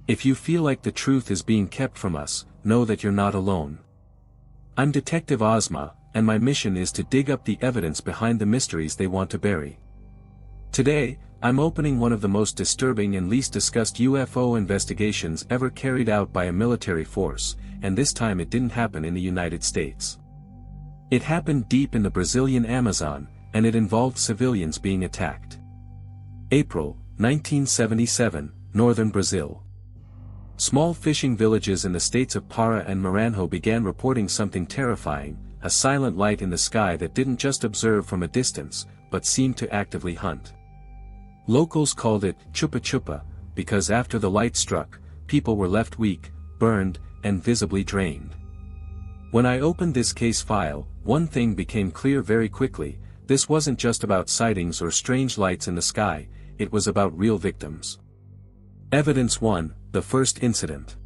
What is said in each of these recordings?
If you feel like the truth is being kept from us, know that you're not alone. I'm Detective Ozma, and my mission is to dig up the evidence behind the mysteries they want to bury. Today, I'm opening one of the most disturbing and least discussed UFO investigations ever carried out by a military force, and this time it didn't happen in the United States. It happened deep in the Brazilian Amazon, and it involved civilians being attacked. April, 1977, northern Brazil. Small fishing villages in the states of Pará and Maranhão began reporting something terrifying, a silent light in the sky that didn't just observe from a distance, but seemed to actively hunt. Locals called it Chupa-Chupa, because after the light struck, people were left weak, burned, and visibly drained. When I opened this case file, one thing became clear very quickly: this wasn't just about sightings or strange lights in the sky, it was about real victims. Evidence 1, the first incident.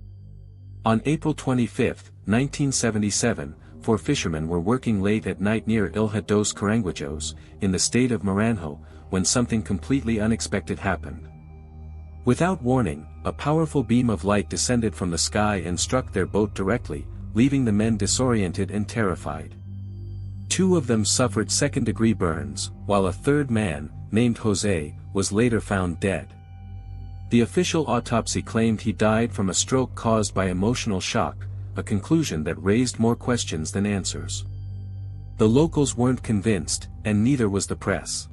On April 25, 1977, 4 fishermen were working late at night near Ilha dos Caranguejos, in the state of Maranhão, when something completely unexpected happened. Without warning, a powerful beam of light descended from the sky and struck their boat directly, leaving the men disoriented and terrified. 2 of them suffered second-degree burns, while a third man, named Jose, was later found dead. The official autopsy claimed he died from a stroke caused by emotional shock, a conclusion that raised more questions than answers. The locals weren't convinced, and neither was the press.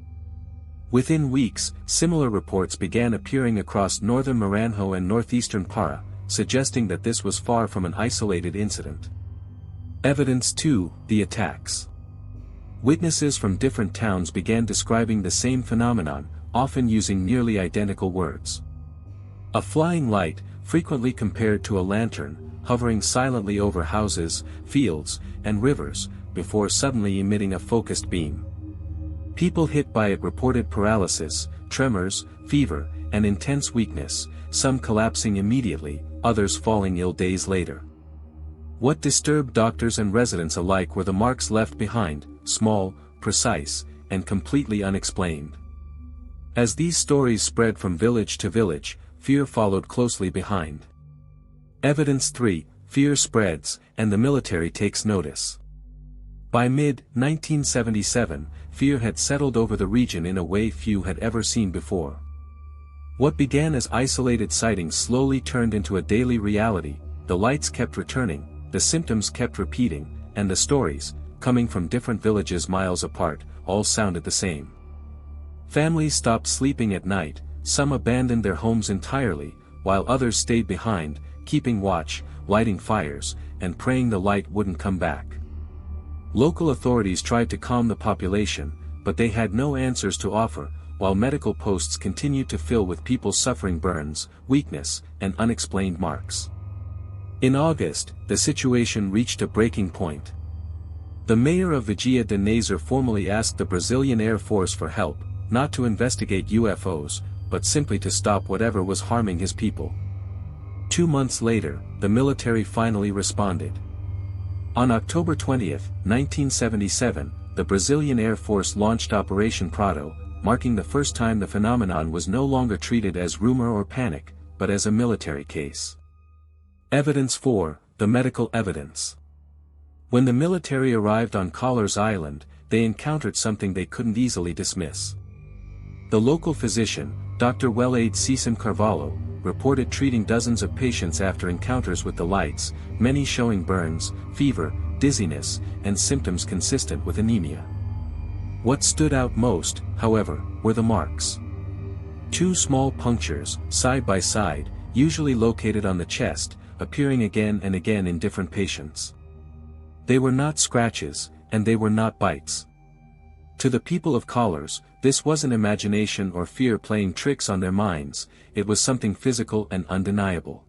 Within weeks, similar reports began appearing across northern Maranhão and northeastern Pará, suggesting that this was far from an isolated incident. Evidence 2, the attacks. Witnesses from different towns began describing the same phenomenon, often using nearly identical words. A flying light, frequently compared to a lantern, hovering silently over houses, fields, and rivers, before suddenly emitting a focused beam. People hit by it reported paralysis, tremors, fever, and intense weakness, some collapsing immediately, others falling ill days later. What disturbed doctors and residents alike were the marks left behind, small, precise, and completely unexplained. As these stories spread from village to village, fear followed closely behind. Evidence 3, fear spreads, and the military takes notice. By mid-1977, fear had settled over the region in a way few had ever seen before. What began as isolated sightings slowly turned into a daily reality. The lights kept returning, the symptoms kept repeating, and the stories, coming from different villages miles apart, all sounded the same. Families stopped sleeping at night, some abandoned their homes entirely, while others stayed behind, keeping watch, lighting fires, and praying the light wouldn't come back. Local authorities tried to calm the population, but they had no answers to offer, while medical posts continued to fill with people suffering burns, weakness, and unexplained marks. In August, the situation reached a breaking point. The mayor of Vigia de Nazar formally asked the Brazilian Air Force for help, not to investigate UFOs, but simply to stop whatever was harming his people. 2 months later, the military finally responded. On October 20, 1977, the Brazilian Air Force launched Operation Prado, marking the first time the phenomenon was no longer treated as rumor or panic, but as a military case. Evidence 4, the medical evidence. When the military arrived on Collars Island, they encountered something they couldn't easily dismiss. The local physician, Dr. Wellade Cecim Carvalho, reported treating dozens of patients after encounters with the lights, many showing burns, fever, dizziness, and symptoms consistent with anemia. What stood out most, however, were the marks. 2 small punctures, side by side, usually located on the chest, appearing again and again in different patients. They were not scratches, and they were not bites. To the people of Collars, this wasn't imagination or fear playing tricks on their minds, it was something physical and undeniable.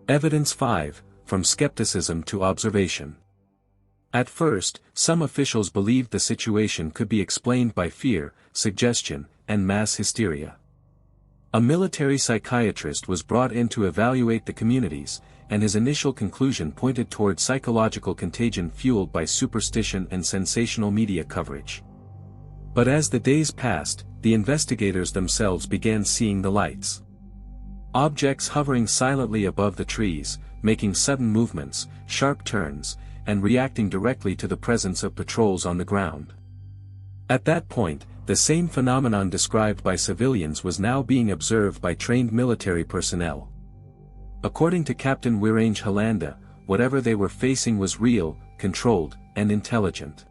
Evidence 5, from skepticism to observation. At first, some officials believed the situation could be explained by fear, suggestion, and mass hysteria. A military psychiatrist was brought in to evaluate the communities, and his initial conclusion pointed toward psychological contagion fueled by superstition and sensational media coverage. But as the days passed, the investigators themselves began seeing the lights. Objects hovering silently above the trees, making sudden movements, sharp turns, and reacting directly to the presence of patrols on the ground. At that point, the same phenomenon described by civilians was now being observed by trained military personnel. According to Captain Wirange Holanda, whatever they were facing was real, controlled, and intelligent.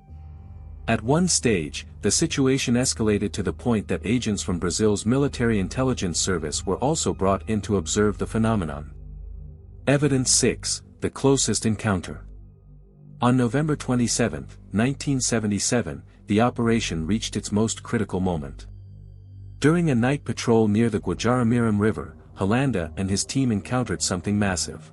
At one stage, the situation escalated to the point that agents from Brazil's military intelligence service were also brought in to observe the phenomenon. Evidence 6, the closest encounter. On November 27, 1977, the operation reached its most critical moment. During a night patrol near the Guajaramirim River, Holanda and his team encountered something massive.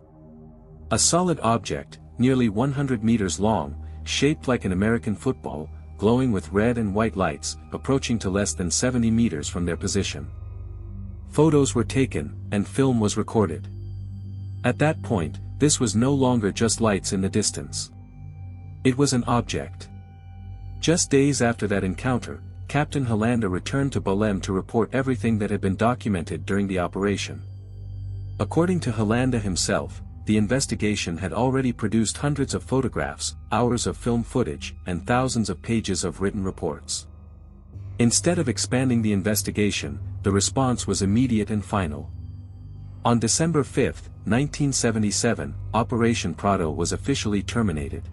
A solid object, nearly 100 meters long, shaped like an American football, glowing with red and white lights, approaching to less than 70 meters from their position. Photos were taken, and film was recorded. At that point, this was no longer just lights in the distance. It was an object. Just days after that encounter, Captain Holanda returned to Belém to report everything that had been documented during the operation. According to Holanda himself, the investigation had already produced hundreds of photographs, hours of film footage, and thousands of pages of written reports. Instead of expanding the investigation, the response was immediate and final. On December 5, 1977, Operation Prado was officially terminated.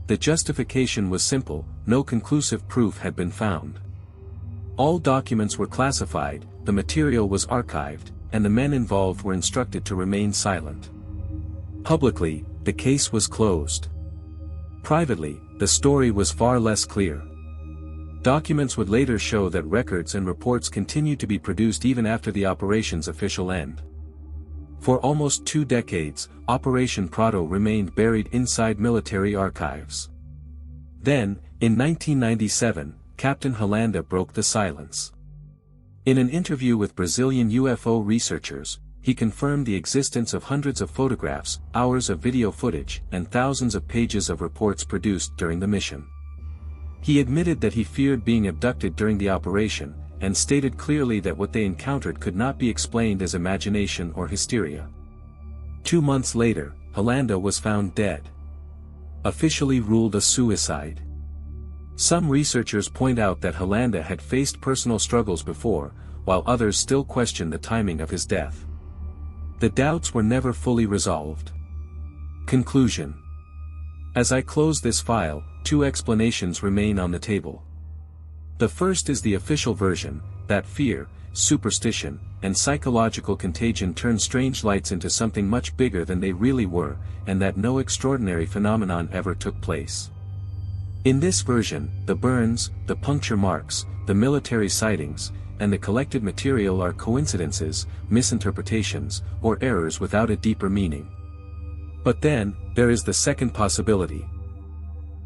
The justification was simple: no conclusive proof had been found. All documents were classified, the material was archived, and the men involved were instructed to remain silent. Publicly, the case was closed. Privately, the story was far less clear. Documents would later show that records and reports continued to be produced even after the operation's official end. For almost 2 decades, Operation Prado remained buried inside military archives. Then, in 1997, Captain Holanda broke the silence. In an interview with Brazilian UFO researchers, he confirmed the existence of hundreds of photographs, hours of video footage, and thousands of pages of reports produced during the mission. He admitted that he feared being abducted during the operation, and stated clearly that what they encountered could not be explained as imagination or hysteria. 2 months later, Holanda was found dead. Officially ruled a suicide. Some researchers point out that Holanda had faced personal struggles before, while others still question the timing of his death. The doubts were never fully resolved. Conclusion. As I close this file, 2 explanations remain on the table. The first is the official version, that fear, superstition, and psychological contagion turned strange lights into something much bigger than they really were, and that no extraordinary phenomenon ever took place. In this version, the burns, the puncture marks, the military sightings, and the collected material are coincidences, misinterpretations, or errors without a deeper meaning. But then, there is the second possibility.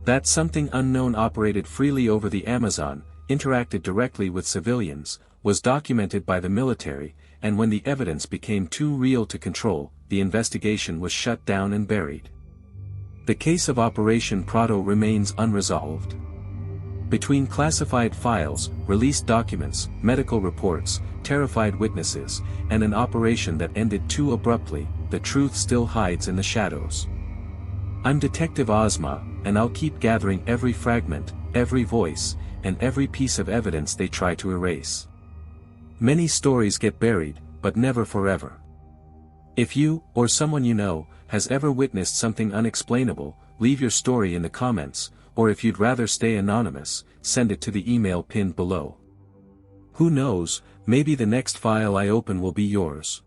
That something unknown operated freely over the Amazon, interacted directly with civilians, was documented by the military, and when the evidence became too real to control, the investigation was shut down and buried. The case of Operation Prado remains unresolved. Between classified files, released documents, medical reports, terrified witnesses, and an operation that ended too abruptly, the truth still hides in the shadows. I'm Detective Ozma, and I'll keep gathering every fragment, every voice, and every piece of evidence they try to erase. Many stories get buried, but never forever. If you, or someone you know, has ever witnessed something unexplainable, leave your story in the comments, or if you'd rather stay anonymous, send it to the email pinned below. Who knows, maybe the next file I open will be yours.